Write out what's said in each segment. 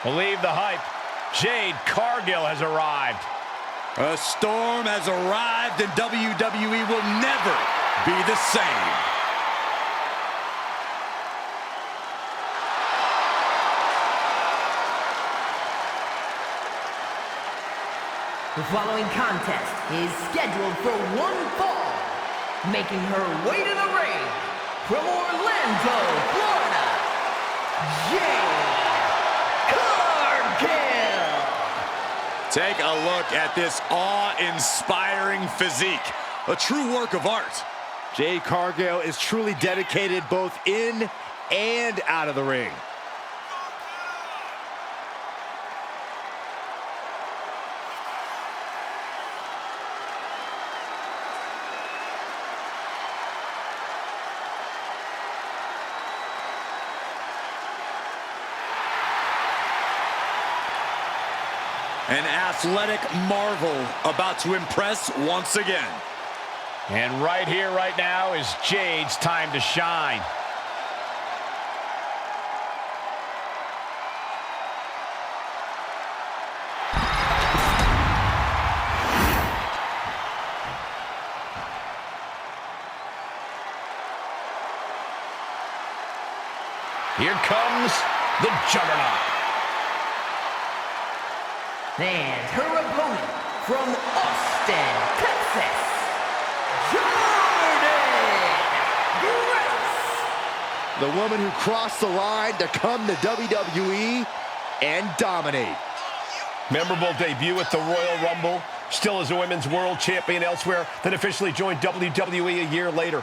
Believe the hype. Jade Cargill has arrived. A storm has arrived and WWE will never be the same. The following contest is scheduled for one fall. Making her way to the ring from Orlando, Florida, Jade Cargill. Take a look at this awe-inspiring physique. A true work of art. Jade Cargill is truly dedicated both in and out of the ring. An athletic marvel about to impress once again. And right here, right now, is Jade's time to shine. Here comes the Juggernaut. And her opponent from Austin, Texas, Jordynne Grace. The woman who crossed the line to come to WWE and dominate. Memorable debut at the Royal Rumble. Still as a women's world champion elsewhere, then officially joined WWE a year later.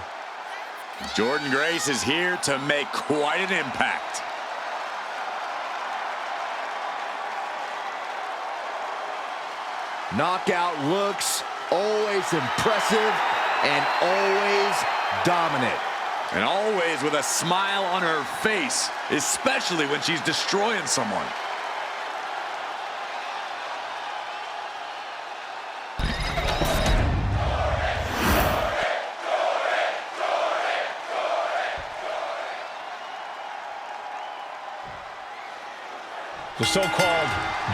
Jordynne Grace is here to make quite an impact. Knockout looks, always impressive, and always dominant. And always with a smile on her face, especially when she's destroying someone. The so-called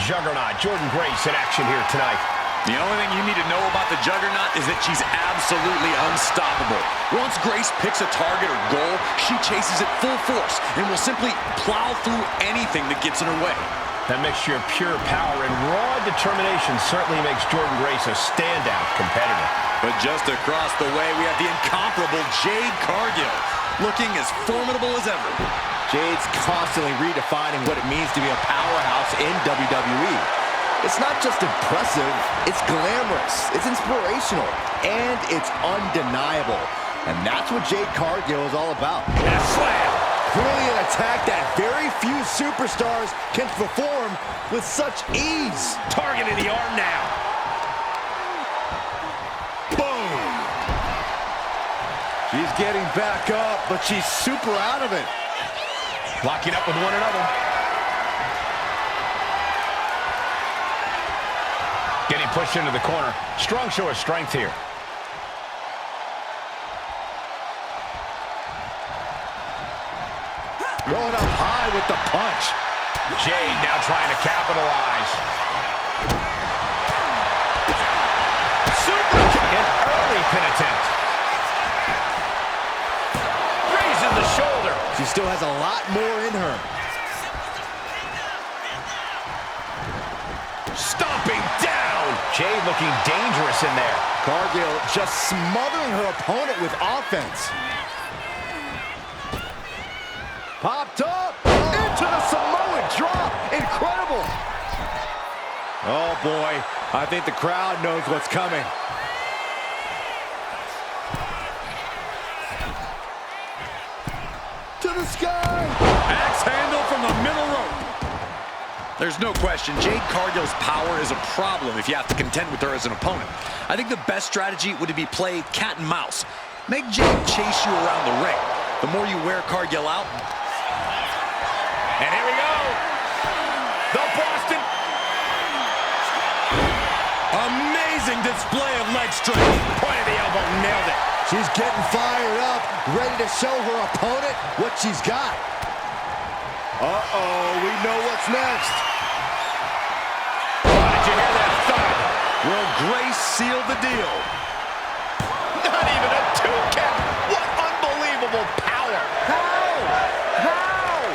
Juggernaut, Jordynne Grace, in action here tonight. The only thing you need to know about the Juggernaut is that she's absolutely unstoppable. Once Grace picks a target or goal, she chases it full force and will simply plow through anything that gets in her way. That mixture of pure power and raw determination certainly makes Jordynne Grace a standout competitor. But just across the way, we have the incomparable Jade Cargill, looking as formidable as ever. Jade's constantly redefining what it means to be a powerhouse in WWE. It's not just impressive, it's glamorous, it's inspirational, and it's undeniable. And that's what Jade Cargill is all about. And a slam. Clearly an attack that very few superstars can perform with such ease. Target in the arm now. Boom! She's getting back up, but she's super out of it. Locking up with one another. Getting pushed into the corner. Strong show of strength here. Going up high with the punch. Jade now trying to capitalize. Super kick. An early pin attempt. Raising the shoulder. She still has a lot more in her. Stomping down. Jade looking dangerous in there. Cargill just smothering her opponent with offense. Popped up into the Samoan drop. Incredible. Oh boy, I think the crowd knows what's coming. To the sky. Axe handle from the middle rope. There's no question, Jade Cargill's power is a problem if you have to contend with her as an opponent. I think the best strategy would be play cat and mouse. Make Jade chase you around the ring. The more you wear Cargill out. And here we go. The Boston. Amazing display of leg strength. Point of the elbow, nailed it. She's getting fired up, ready to show her opponent what she's got. Uh-oh, we know what's next. seal the deal. Not even a 2 count. What unbelievable power. How?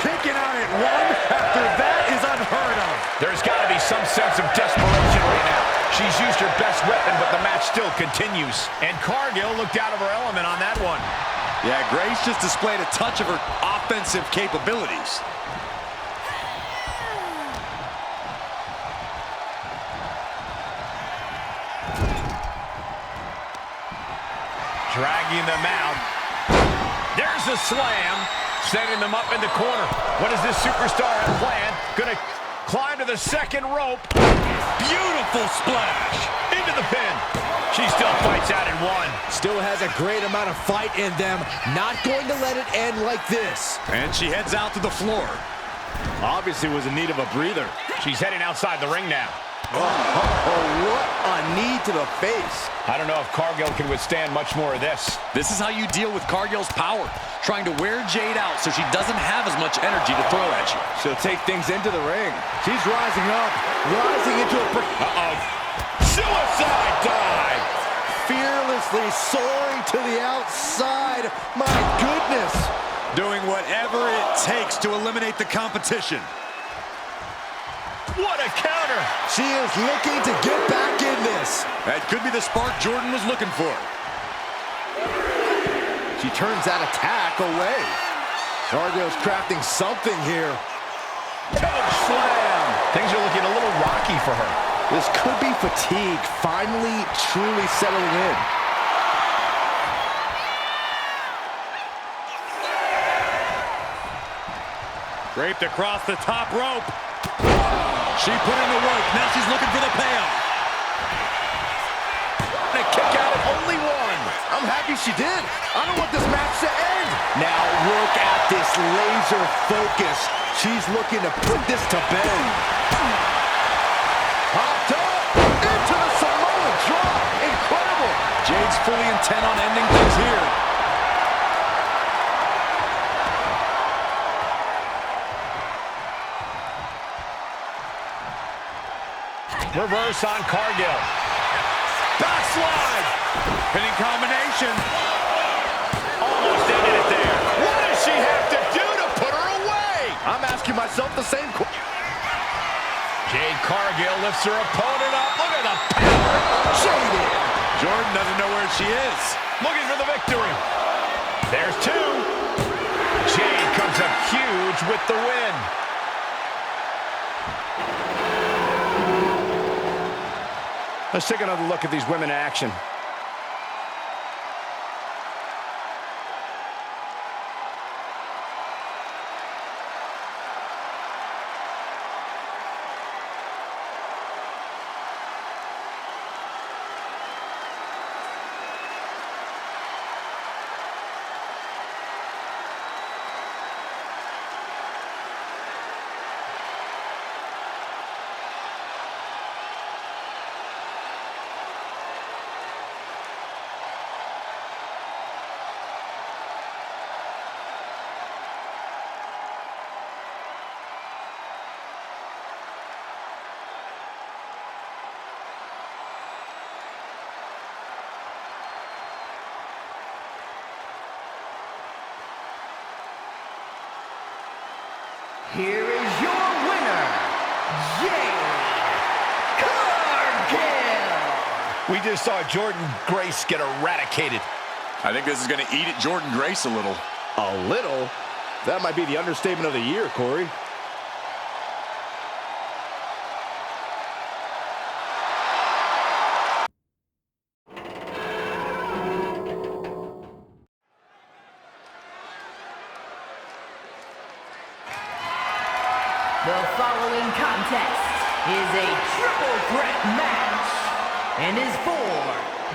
Kicking out at 1 after that is unheard of. There's got to be some sense of desperation right now. She's used her best weapon, but the match still continues. And Cargill looked out of her element on that one. Yeah, Grace just displayed a touch of her offensive capabilities. Dragging them out. There's a slam, sending them up in the corner. What does this superstar have planned? Gonna climb to the second rope. Beautiful splash into the pin. She still fights out in 1. Still has a great amount of fight in them. Not going to let it end like this. And she heads out to the floor. Obviously was in need of a breather. She's heading outside the ring now. What a knee to the face. I don't know if Cargill can withstand much more of this. This is how you deal with Cargill's power, trying to wear Jade out so she doesn't have as much energy to throw at you. She'll take things into the ring. She's rising up, rising into a... Suicide dive! Fearlessly soaring to the outside. My goodness. Doing whatever it takes to eliminate the competition. What a counter! She is looking to get back in this. That could be the spark Jordan was looking for. She turns that attack away. Cargill's crafting something here. Choke slam! Things are looking a little rocky for her. This could be fatigue finally truly settling in. Draped across the top rope. She put in the work. Now she's looking for the payoff. And a kick out at only 1. I'm happy she did. I don't want this match to end. Now look at this laser focus. She's looking to put this to bed. Popped up into the Samoa drop. Incredible. Jade's fully intent on ending things here. Reverse on Cargill. Backslide. Pinning combination. Almost ended it there. What does she have to do to put her away? I'm asking myself the same question. Jade Cargill lifts her opponent up. Look at the power. Jaded. Jordan doesn't know where she is. Looking for the victory. There's 2. Jade comes up huge with the win. Let's take another look at these women in action. Here is your winner, Jade Cargill. We just saw Jordan Grace get eradicated. I think this is going to eat at Jordan Grace a little. A little? That might be the understatement of the year, Corey. The following contest is a triple threat match and is for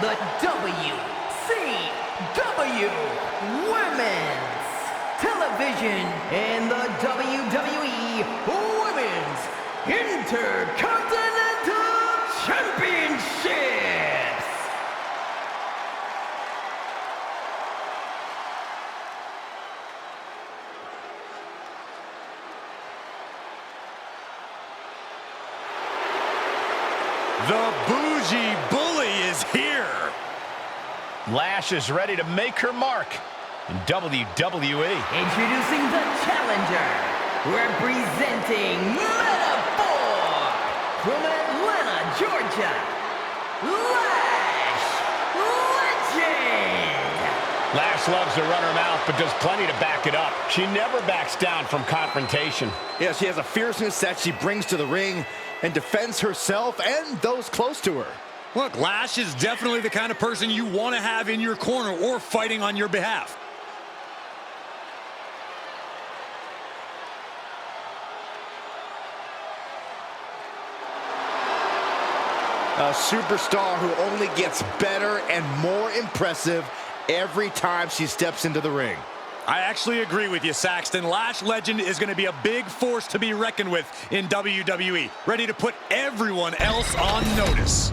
the WCW Women's Television and the WWE Women's Intercontinental Championships. The Bougie Bully is here. Lash is ready to make her mark in WWE. Introducing the challenger, representing Metaphor from Atlanta, Georgia, Lash Legend. Lash loves to run her mouth, but does plenty to back it up. She never backs down from confrontation. Yeah, she has a fierceness that she brings to the ring and defends herself and those close to her. Look, Lash is definitely the kind of person you want to have in your corner or fighting on your behalf. A superstar who only gets better and more impressive every time she steps into the ring. I actually agree with you, Saxton. Lash Legend is going to be a big force to be reckoned with in WWE, ready to put everyone else on notice.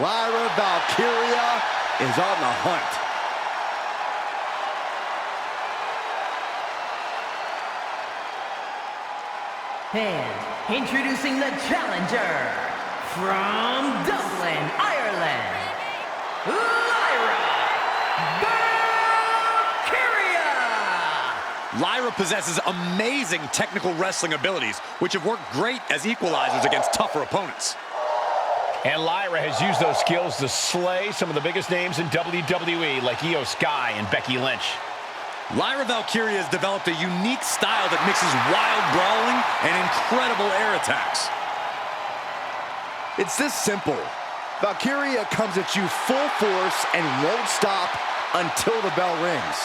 Lyra Valkyria is on the hunt. And introducing the challenger from Dublin, Ireland, Lyra Valkyria. Lyra possesses amazing technical wrestling abilities, which have worked great as equalizers against tougher opponents. And Lyra has used those skills to slay some of the biggest names in WWE, like Io Sky and Becky Lynch. Lyra Valkyria has developed a unique style that mixes wild brawling and incredible air attacks. It's this simple. Valkyria comes at you full force and won't stop until the bell rings.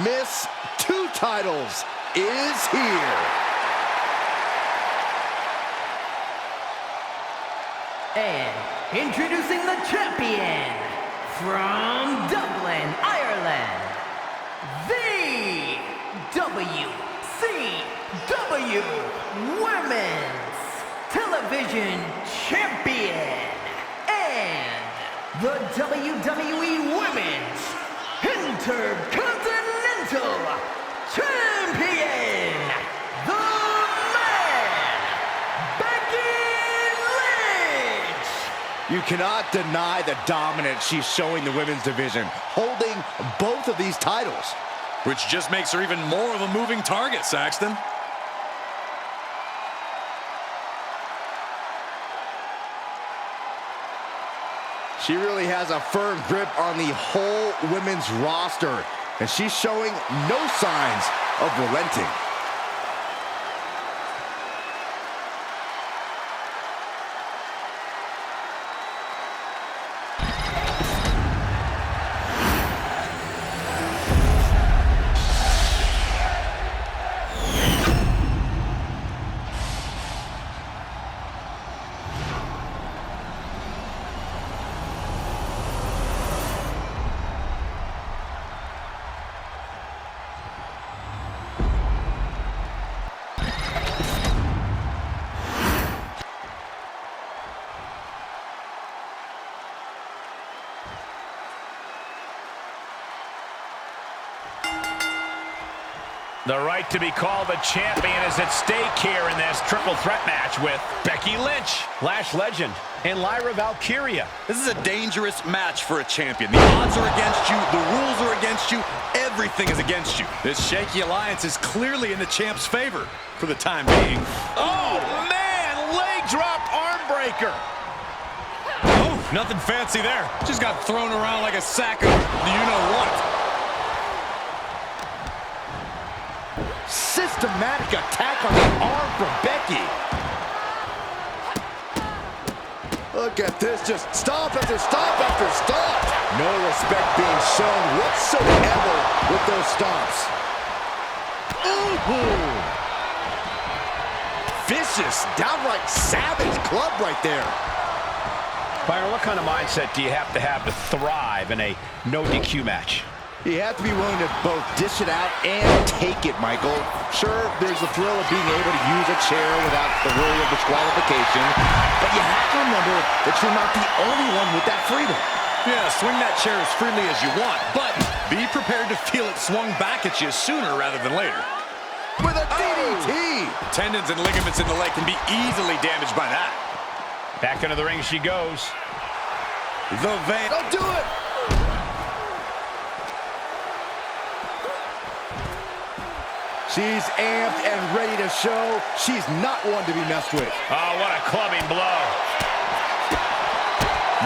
Miss Two Titles is here. And introducing the champion from Dublin, Ireland, the WCW Women's Television Champion and the WWE Women's Intercontinental Champion, the man, Becky Lynch. You cannot deny the dominance she's showing the women's division, holding both of these titles. Which just makes her even more of a moving target, Saxton. She really has a firm grip on the whole women's roster, and she's showing no signs of relenting. The right to be called the champion is at stake here in this triple threat match with Becky Lynch, Lash Legend, and Lyra Valkyria. This is a dangerous match for a champion. The odds are against you, the rules are against you, everything is against you. This shaky alliance is clearly in the champ's favor for the time being. Oh, man! Leg drop arm breaker. Oh, nothing fancy there. Just got thrown around like a sack of you-know-what. Systematic attack on the arm from Becky. Look at this, just stop after stop after stop. No respect being shown whatsoever with those stomps. Ooh. vicious, downright savage club right there. Byron, what kind of mindset do you have to thrive in a no DQ match? You have to be willing to both dish it out and take it, Michael. Sure, there's the thrill of being able to use a chair without the worry of disqualification, but you have to remember that you're not the only one with that freedom. Yeah, swing that chair as freely as you want, but be prepared to feel it swung back at you sooner rather than later. With a DDT! Tendons and ligaments in the leg can be easily damaged by that. Back into the ring she goes. The Van. Don't do it! She's amped and ready to show she's not one to be messed with. Oh, what a clubbing blow.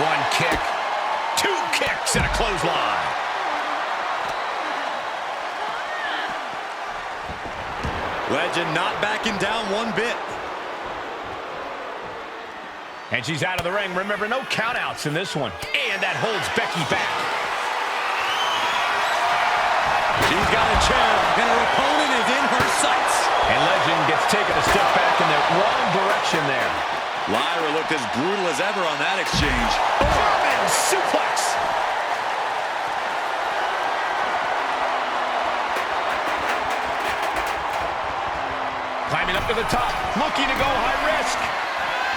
One kick. Two kicks and a clothesline. Legend not backing down one bit. And she's out of the ring. Remember, no countouts in this one. And that holds Becky back. She's got a chair, and her opponent is in her sights. And Legend gets taken a step back in the wrong direction there. Lyra looked as brutal as ever on that exchange. German suplex. Climbing up to the top, looking to go high risk.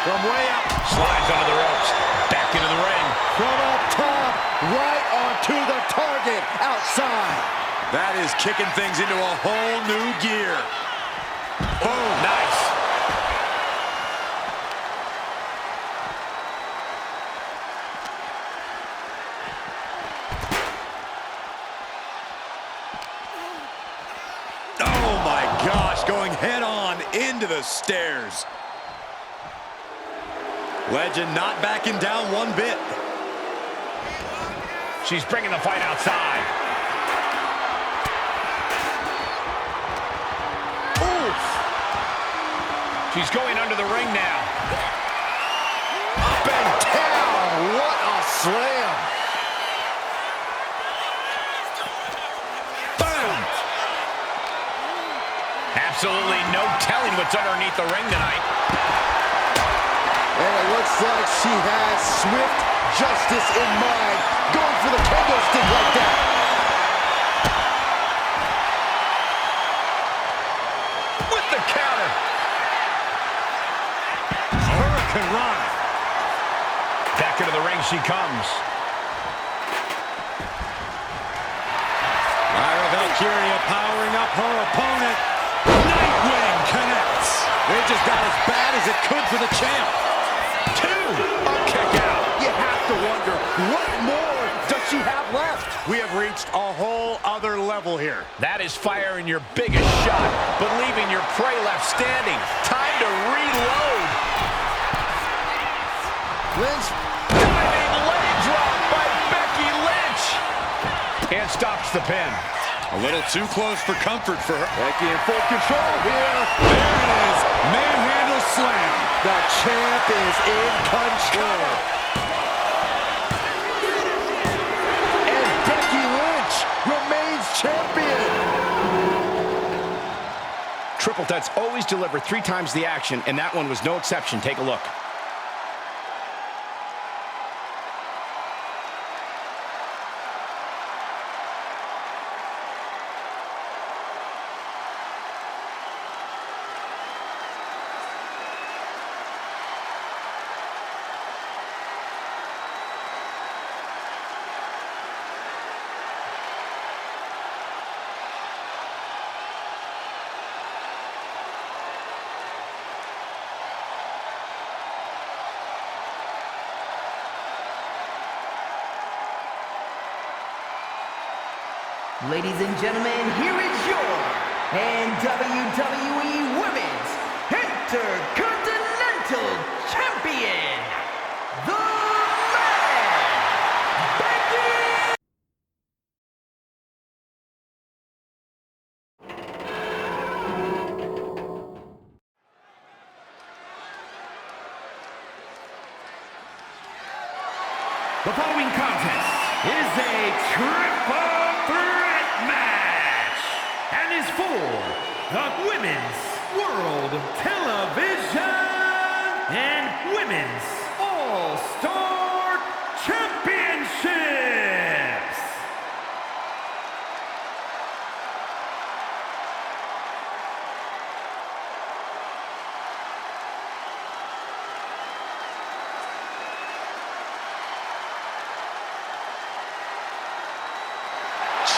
From way up. Slides under the ropes. Back into the ring. From up top, right onto the target, outside. That is kicking things into a whole new gear. Boom. Nice. Oh my gosh, going head on into the stairs. Legend not backing down one bit. She's bringing the fight outside. Oof. She's going under the ring now. Up and down, what a slam. Boom. Absolutely no telling what's underneath the ring tonight. And it looks like she has swift justice in mind, going for the kendo stick like that. With the counter. Hurricane Rana. Back into the ring she comes. Lyra Valkyria powering up her opponent. Nightwing connects. It just got as bad as it could for the champ. Two. A kick out. You have to wonder, what more does she have left? We have reached a whole other level here. That is firing your biggest shot, but leaving your prey left standing. Time to reload. Lynch. Diving leg drop by Becky Lynch. And stops the pin. A little too close for comfort for her. Becky in full control here. There it is. Manhandle slam. The champ is in control. And Becky Lynch remains champion. Triple Threats always deliver 3 times the action, and that one was no exception. Take a look. Ladies and gentlemen, here is your WWE Women's Intercontinental Champion, The Man, Becky. The following contest is a triple threat match and is for the Women's World Television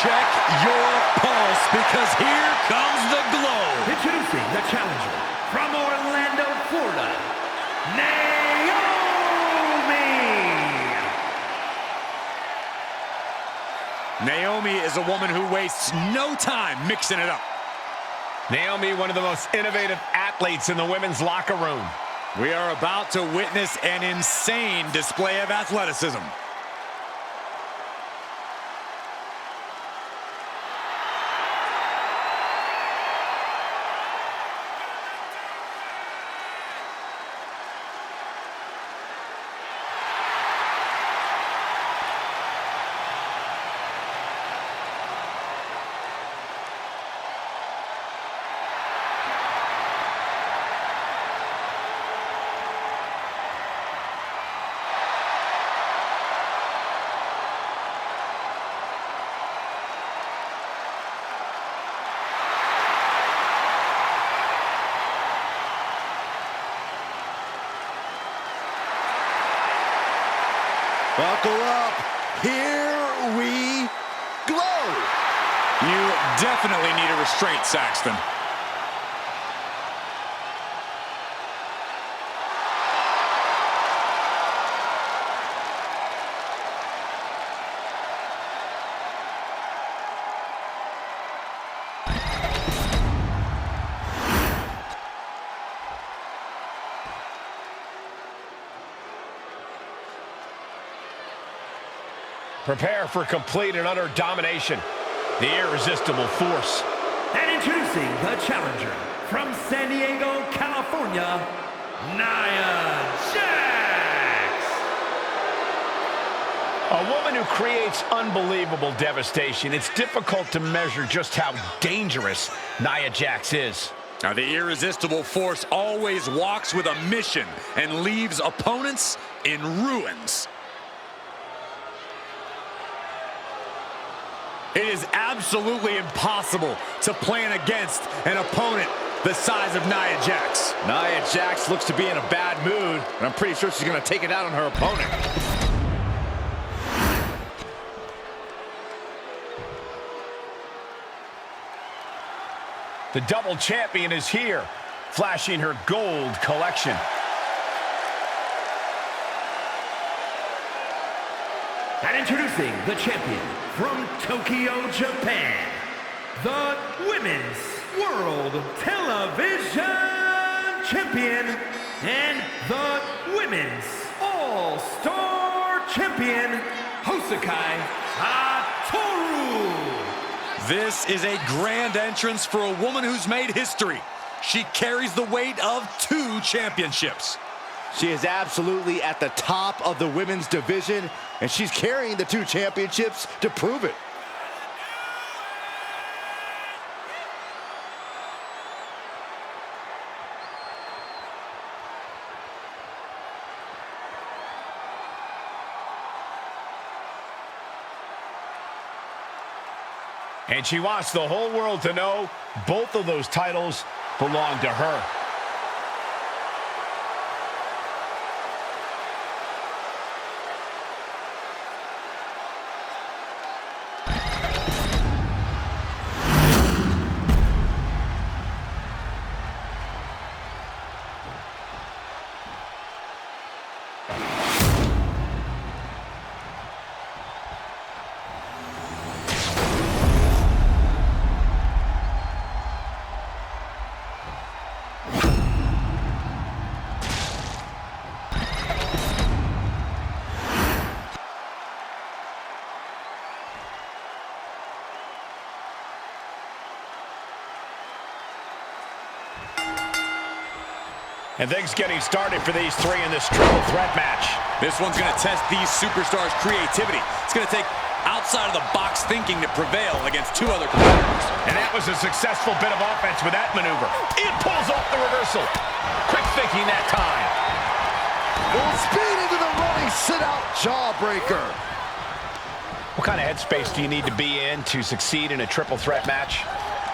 check your pulse, because here comes the glow. Introducing the challenger from Orlando, Florida, Naomi. Naomi is a woman who wastes no time mixing it up. Naomi, one of the most innovative athletes in the women's locker room. We are about to witness an insane display of athleticism. Buckle up. Here we glow. You definitely need a restraint, Saxton. Prepare for complete and utter domination. The irresistible force. And introducing the challenger from San Diego, California, Nia Jax. A woman who creates unbelievable devastation. It's difficult to measure just how dangerous Nia Jax is. Now, the irresistible force always walks with a mission and leaves opponents in ruins. It is absolutely impossible to plan against an opponent the size of Nia Jax. Nia Jax looks to be in a bad mood, and I'm pretty sure she's going to take it out on her opponent. The double champion is here, flashing her gold collection. And introducing the champion from Tokyo, Japan, the Women's World Television Champion and the Women's All-Star Champion, Hosakai Satoru. This is a grand entrance for a woman who's made history. She carries the weight of 2 championships. She is absolutely at the top of the women's division, and she's carrying the 2 championships to prove it. And she wants the whole world to know both of those titles belong to her. And things getting started for these 3 in this triple threat match. This one's going to test these superstars' creativity. It's going to take outside-of-the-box thinking to prevail against 2 other competitors. And that was a successful bit of offense with that maneuver. It pulls off the reversal. Quick thinking that time. Full speed into the running sit-out jawbreaker. What kind of headspace do you need to be in to succeed in a triple threat match?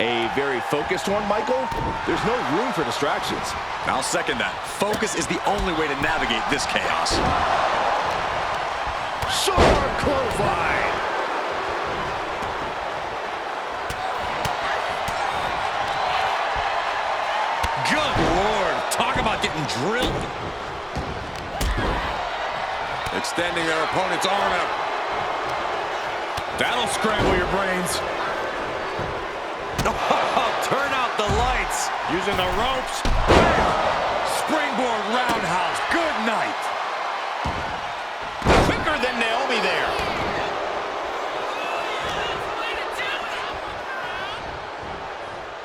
A very focused one, Michael. There's no room for distractions. I'll second that. Focus is the only way to navigate this chaos. Sharp clothesline. drilled. Extending their opponent's arm out. That'll scramble your brains. Turn out the lights. Using the ropes. Springboard roundhouse. Good night. Quicker than Naomi there.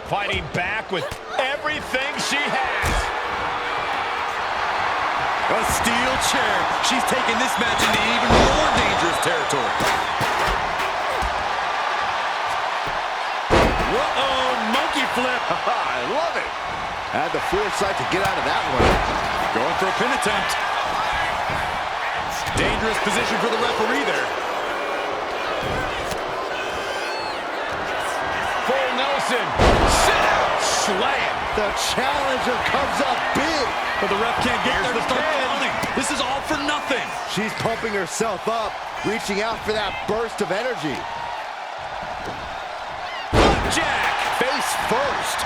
Fighting back with everything she has. A steel chair. She's taking this match into even more dangerous territory. Whoa, monkey flip. I love it. Had the foresight to get out of that one. Going for a pin attempt. Dangerous position for the referee there. Full Nelson. Sit out. Slam. The challenger comes up big. But the ref can't get there to start pin. counting. This is all for nothing. She's pumping herself up, reaching out for that burst of energy. Jack. Face first.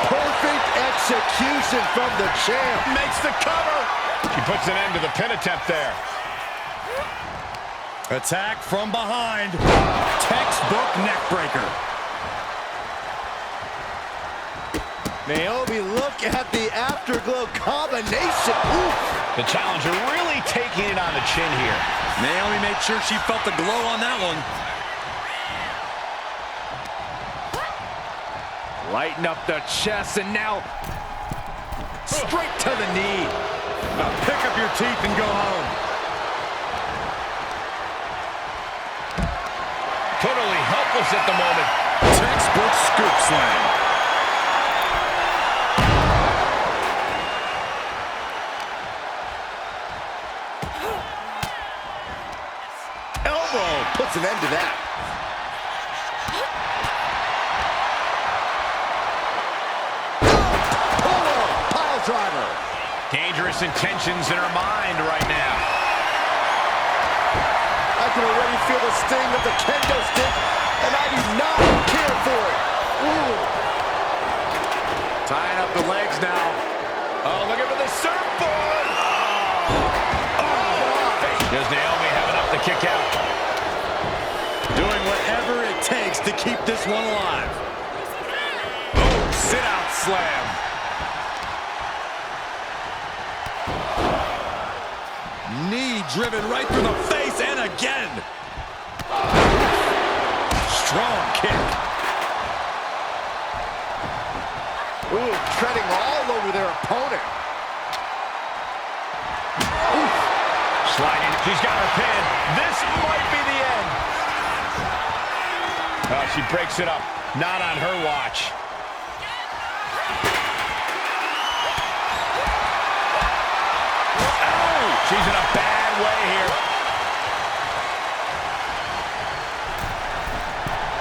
Perfect execution from the champ. Makes the cover. She puts an end to the pin attempt there. Attack from behind. Textbook neckbreaker. Naomi, look at the afterglow combination. Oof. The challenger really taking it on the chin here. Naomi made sure she felt the glow on that one. Lighten up the chest, and now Straight to the knee. Now pick up your teeth and go home. Totally helpless at the moment. Textbook scoop slam. Elbow puts an end to that. Pile driver. Dangerous intentions in her mind right now. I can already feel the sting of the kendo stick, and I do not care for it. Ooh. Tying up the legs now. Oh, looking for the surfboard. Does Naomi have enough to kick out? Doing whatever it takes to keep this one alive. Oh, sit-out slam. Knee driven right through the face and again. Strong kick. Ooh, treading all over their opponent. Sliding. She's got her pin. This might be the end. Oh, she breaks it up. Not on her watch. Oh, she's in a bad way here.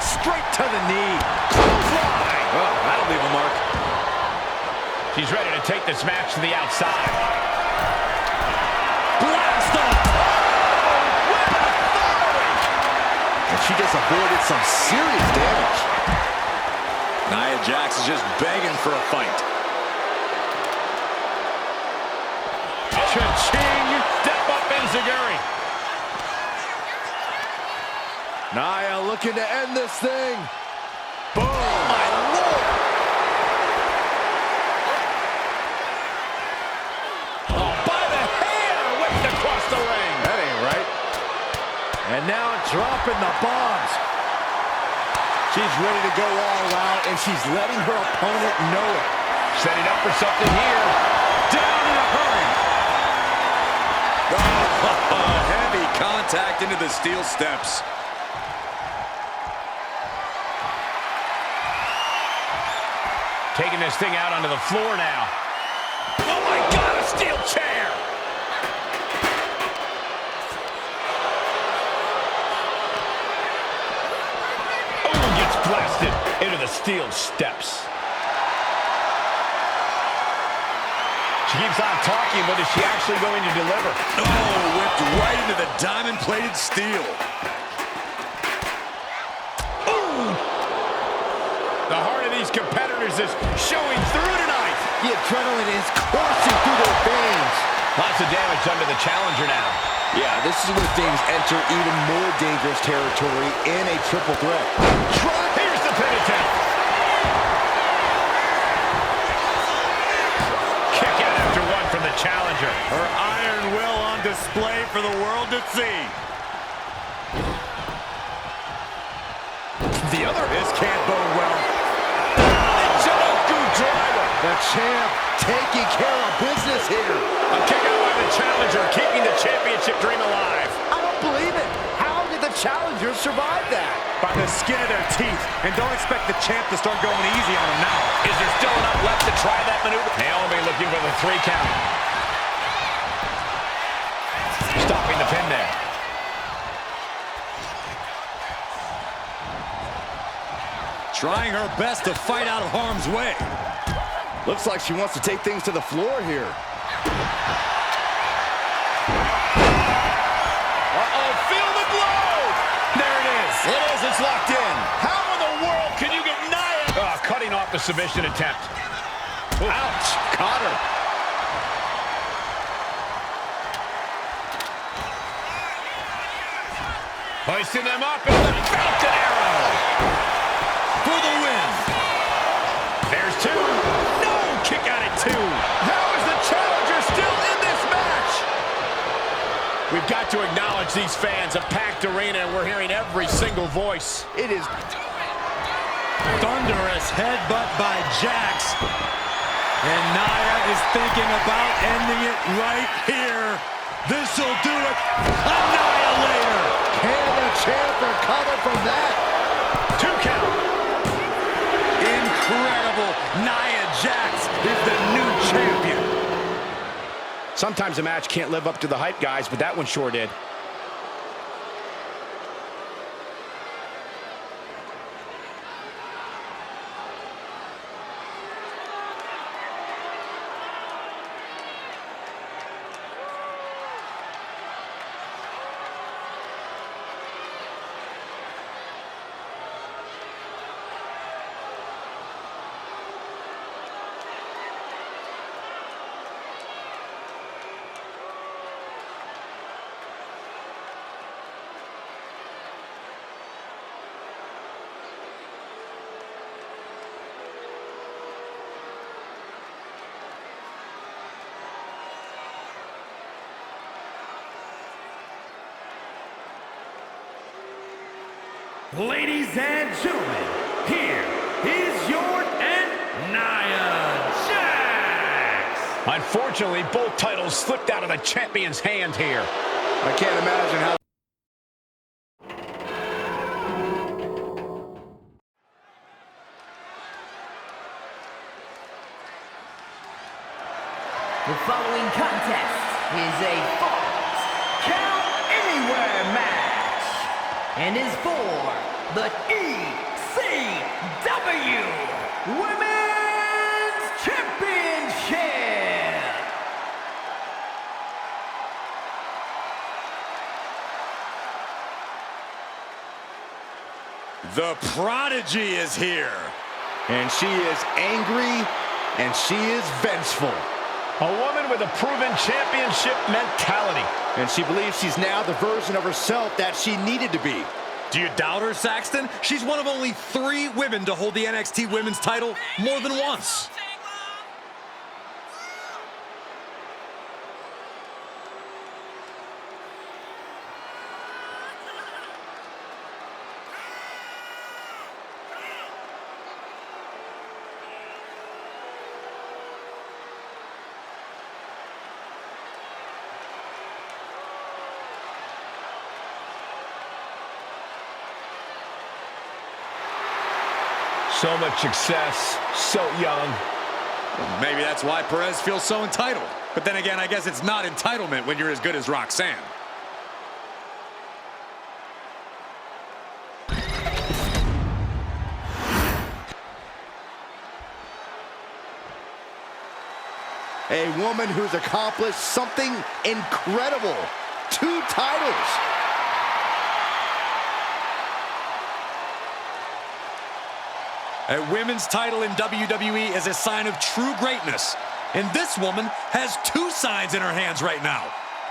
Straight to the knee. Clothesline. Oh, that'll leave a mark. She's ready to take this match to the outside. Blast off. And she just avoided some serious damage. Nia Jax is just begging for a fight. Cha-ching! Step up Enziguri. Nia looking to end this thing. Boom! My Lord! Oh, by the hair! Whipped across the ring. That ain't right. And now dropping the bombs. She's ready to go all out, and she's letting her opponent know it. Setting up for something here. Down in a hurry. Oh, heavy contact into the steel steps. Taking this thing out onto the floor now. Oh my God, a steel chair! Oh, gets blasted into the steel steps. She keeps on talking, but is she actually going to deliver? Oh, whipped right into the diamond-plated steel. Ooh! The heart of the these competitors is showing through tonight. The adrenaline is coursing through their veins. Lots of damage done to the challenger now. Yeah, this is where things enter even more dangerous territory in a triple threat. Here's the pin attempt. Kick out after one from the challenger. Her iron will on display for the world to see. The other. This can't bode well. The champ taking care of business here. A kick out by the challenger, keeping the championship dream alive. I don't believe it. How did the challenger survive that? By the skin of their teeth. And don't expect the champ to start going easy on him now. Is there still enough left to try that maneuver? Naomi looking for the 3 count. Stopping the pin there. Trying her best to fight out of harm's way. Looks like she wants to take things to the floor here. Uh-oh, feel the blow! There it is. It is, it's locked in. How in the world can you get Nia? Cutting off the submission attempt. Ouch, caught her. Hoisting them up and the Falcon Arrow. For the win. There's 2. No, kick out at 2. How is the challenger still in this match? We've got to acknowledge these fans, a packed arena, and we're hearing every single voice. It is Thunderous headbutt by Jax. And Nia is thinking about ending it right here. This'll do it. Annihilator. Can the champ recover from that? 2 count. Incredible. Nia Jax is the new champion. Sometimes a match can't live up to the hype, guys, but that one sure did. Ladies and gentlemen, here is your Nia Jax. Unfortunately, both titles slipped out of the champion's hand here. I can't imagine how. The following contest is a Falls Count Anywhere match and is for the ECW Women's Championship. The Prodigy is here. And she is angry, and she is vengeful. A woman with a proven championship mentality. And she believes she's now the version of herself that she needed to be. Do you doubt her, Saxton? She's one of only 3 women to hold the NXT Women's title more than once. So much success, so young. Maybe that's why Perez feels so entitled. But then again, I guess it's not entitlement when you're as good as Roxanne. A woman who's accomplished something incredible. 2 titles. A women's title in WWE is a sign of true greatness. And this woman has 2 signs in her hands right now.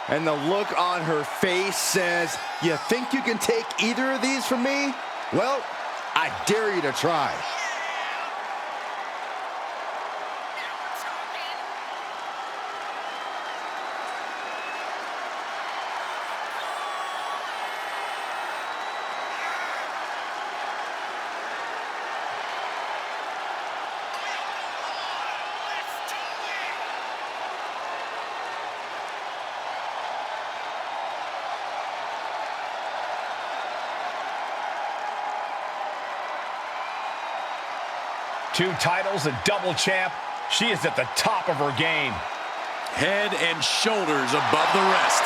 And the look on her face says, you think you can take either of these from me? Well, I dare you to try. Two titles, a double champ. She is at the top of her game. Head and shoulders above the rest.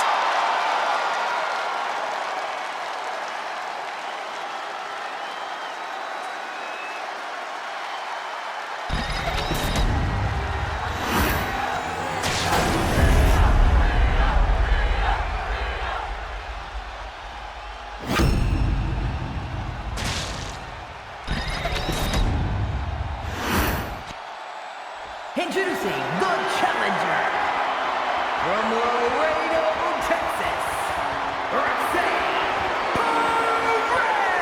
Introducing the challenger from Laredo, Texas, Roxanne Perez.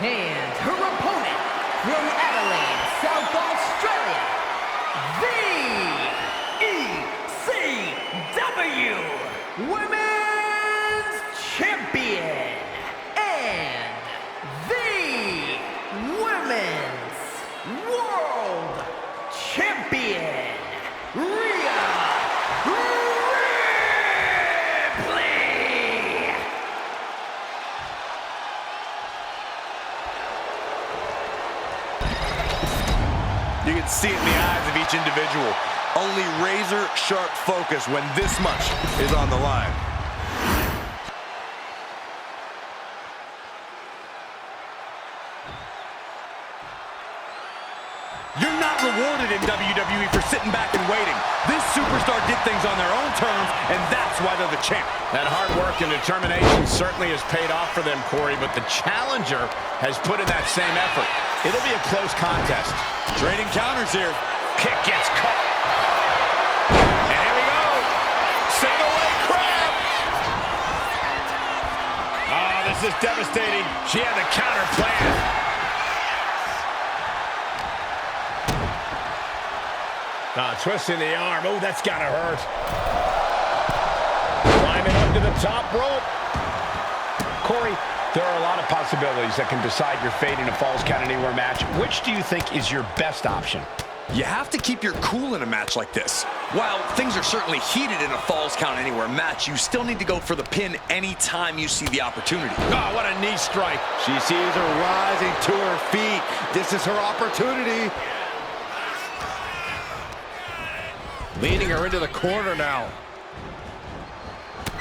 And her opponent from Adelaide, South Australia, the ECW Women's Champion. World Champion, Rhea Ripley! You can see it in the eyes of each individual. Only razor-sharp focus when this much is on the line. You're not rewarded in WWE for sitting back and waiting. This superstar did things on their own terms, and that's why they're the champ. That hard work and determination certainly has paid off for them, Corey, but the challenger has put in that same effort. It'll be a close contest. Trading counters here. Kick gets caught. And here we go. Single leg crab. Oh, this is devastating. She had the counter planned. Twisting the arm. Oh, that's gotta hurt. Climbing up to the top rope. Corey, there are a lot of possibilities that can decide your fate in a Falls Count Anywhere match. Which do you think is your best option? You have to keep your cool in a match like this. While things are certainly heated in a Falls Count Anywhere match, you still need to go for the pin anytime you see the opportunity. Oh, what a knee strike. She sees her rising to her feet. This is her opportunity. Leading her into the corner now.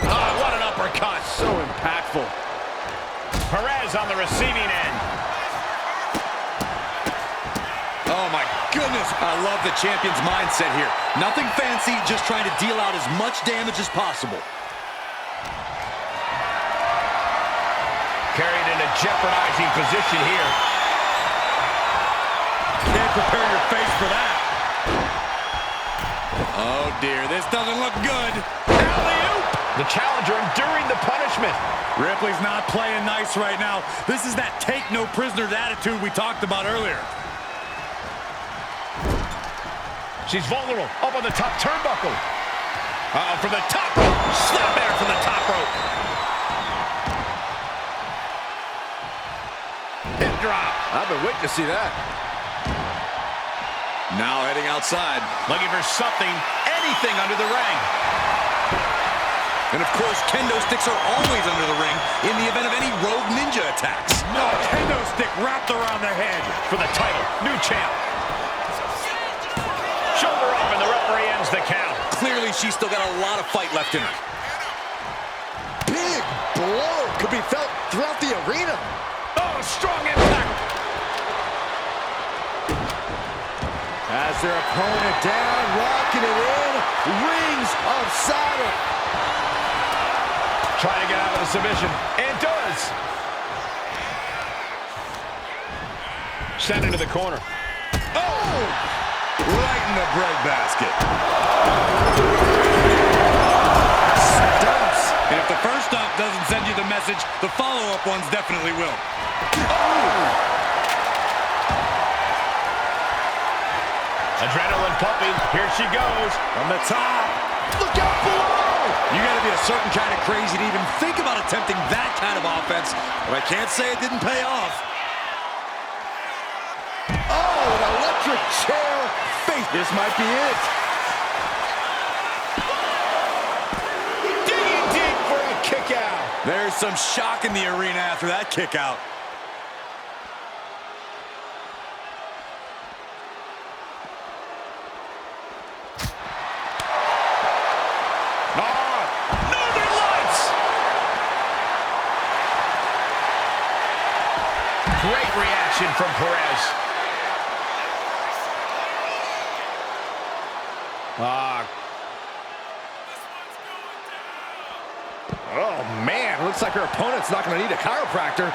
Oh, what an uppercut. So impactful. Perez on the receiving end. Oh my goodness, I love the champion's mindset here. Nothing fancy, just trying to deal out as much damage as possible. Carried in a jeopardizing position here. Can't prepare your face for that. Oh dear, this doesn't look good. Alley-oop! The challenger enduring the punishment. Ripley's not playing nice right now. This is that take no prisoners attitude we talked about earlier. She's vulnerable. Up on the top turnbuckle. From the top rope. Slap there from the top rope. Hip drop. I've been waiting to see that. Now heading outside. Looking for something, anything under the ring. And of course, kendo sticks are always under the ring in the event of any rogue ninja attacks. No, kendo stick wrapped around the head. For the title, new champ. Shoulder up and the referee ends the count. Clearly, she's still got a lot of fight left in her. Big blow could be felt throughout the arena. Oh, strong impact. As their opponent down, locking it in. Rings of Saturn. trying to get out of the submission. And does. Sent into the corner. Oh! Right in the breadbasket. Stumps. And if the first stomp doesn't send you the message, the follow-up ones definitely will. Adrenaline pumping. Here she goes. From the top. Look out below! You got to be a certain kind of crazy to even think about attempting that kind of offense, but I can't say it didn't pay off. Oh, an electric chair face. This might be it. Digging deep for a kick out. There's some shock in the arena after that kick out. Northern Lights. Great reaction from Perez. Oh, man. Looks like her opponent's not going to need a chiropractor.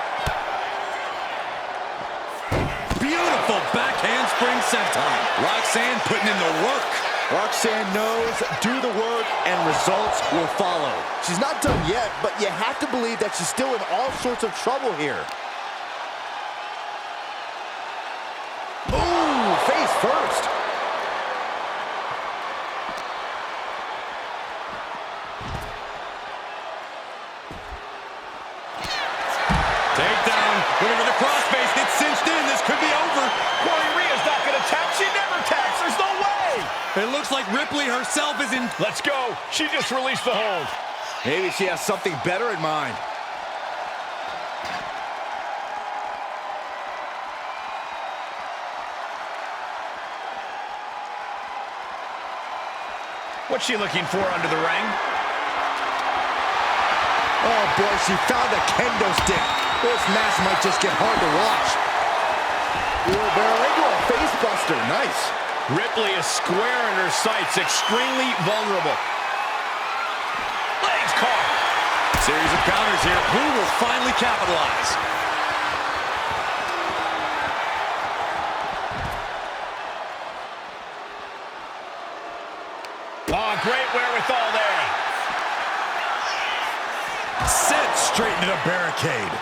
Beautiful backhand spring senton. Roxanne putting in the work. Roxanne knows, do the work, and results will follow. She's not done yet, but you have to believe that she's still in all sorts of trouble here. Ooh, face first. Takedown. Looking for the crossface. It's cinched in. This could be over. Corey Rhea's not going to tap. She never taps. There's no way. It looks like Ripley herself is in. Let's go. She just released the hold. Maybe she has something better in mind. What's she looking for under the ring? Oh boy, she found a kendo stick. This match might just get hard to watch. Wheelbarrow into a face buster. Nice. Ripley is square in her sights, extremely vulnerable. Legs caught. Series of counters here. Who will finally capitalize? Oh, great wherewithal there. Sent straight into the barricade.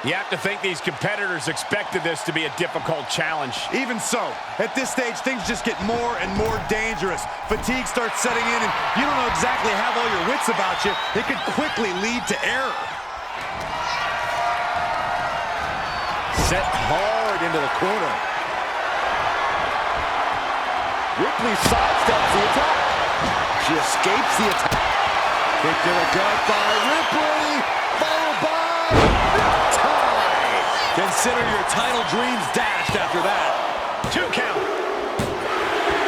You have to think these competitors expected this to be a difficult challenge. Even so, at this stage, things just get more and more dangerous. Fatigue starts setting in, and you don't know exactly have all your wits about you. It could quickly lead to error. Set hard into the corner. Ripley sidesteps the attack. She escapes the attack. Kick to the gut by Ripley, followed by tie. Consider your title dreams dashed after that. 2 count.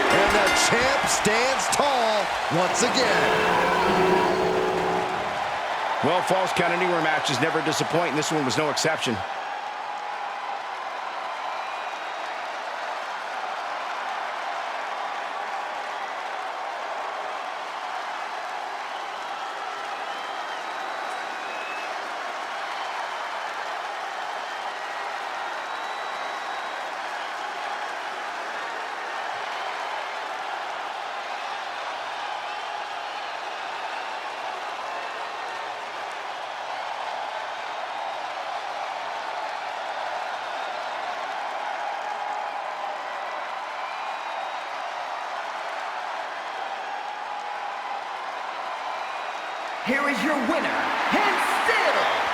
And the champ stands tall once again. Well, Falls Count Anywhere matches never disappoint, and this one was no exception. Here is your winner, and still